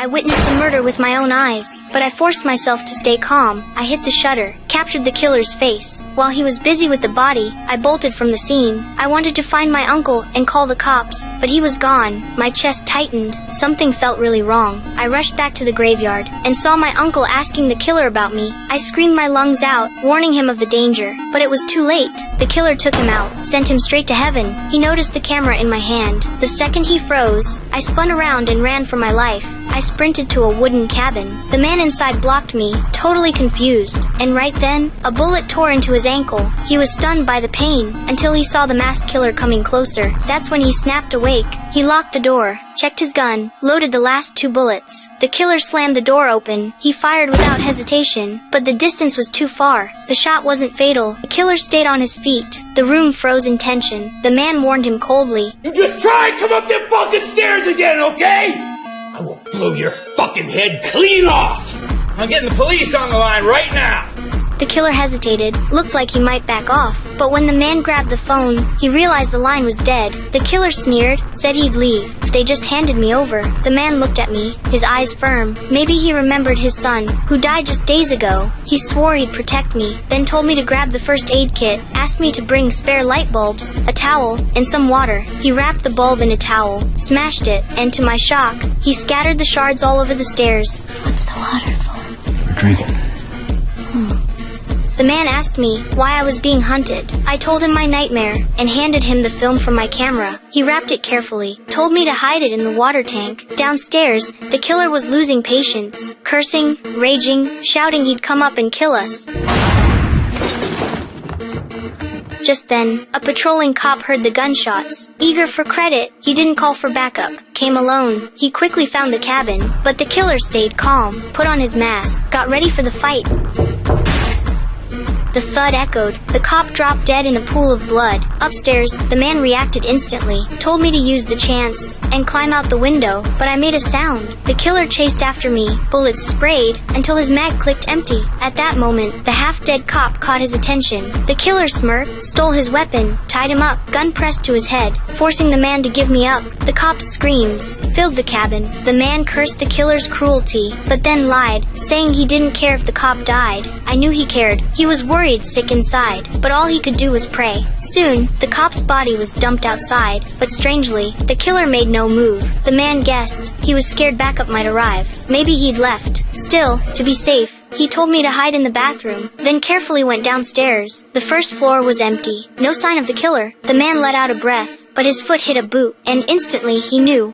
I witnessed a murder with my own eyes, but I forced myself to stay calm. I hit the shutter, captured the killer's face. While he was busy with the body, I bolted from the scene. I wanted to find my uncle and call the cops, but he was gone. My chest tightened. Something felt really wrong. I rushed back to the graveyard and saw my uncle asking the killer about me. I screamed my lungs out, warning him of the danger, but it was too late. The killer took him out, sent him straight to heaven. He noticed the camera in my hand. The second he froze, I spun around and ran for my life. I sprinted to a wooden cabin. The man inside blocked me, totally confused. And right then, a bullet tore into his ankle. He was stunned by the pain until he saw the masked killer coming closer. That's when he snapped awake. He locked the door, checked his gun, loaded the last 2 bullets. The killer slammed the door open. He fired without hesitation, but the distance was too far. The shot wasn't fatal. The killer stayed on his feet. The room froze in tension. The man warned him coldly. You just try and come up them fucking stairs again, okay? I will blow your fucking head clean off! I'm getting the police on the line right now! The killer hesitated, looked like he might back off, but when the man grabbed the phone, he realized the line was dead. The killer sneered, said he'd leave if they just handed me over. The man looked at me, his eyes firm. Maybe he remembered his son, who died just days ago. He swore he'd protect me, then told me to grab the first aid kit, asked me to bring spare light bulbs, a towel, and some water. He wrapped the bulb in a towel, smashed it, and to my shock, he scattered the shards all over the stairs. What's the water for? We're drinking. The man asked me why I was being hunted. I told him my nightmare and handed him the film from my camera. He wrapped it carefully, told me to hide it in the water tank. Downstairs, the killer was losing patience, cursing, raging, shouting he'd come up and kill us. Just then, a patrolling cop heard the gunshots. Eager for credit, he didn't call for backup. Came alone. He quickly found the cabin, but the killer stayed calm, put on his mask, got ready for the fight. The thud echoed. The cop dropped dead in a pool of blood. Upstairs, the man reacted instantly, told me to use the chance and climb out the window, but I made a sound. The killer chased after me, bullets sprayed, until his mag clicked empty. At that moment, the half-dead cop caught his attention. The killer smirked, stole his weapon, tied him up, gun pressed to his head, forcing the man to give me up. The cop's screams filled the cabin. The man cursed the killer's cruelty, but then lied, saying he didn't care if the cop died. I knew he cared. He was worried sick inside, but all he could do was pray. Soon, the cop's body was dumped outside, but strangely, the killer made no move. The man guessed he was scared backup might arrive. Maybe he'd left. Still, to be safe, he told me to hide in the bathroom, then carefully went downstairs. The first floor was empty. No sign of the killer. The man let out a breath, but his foot hit a boot, and instantly he knew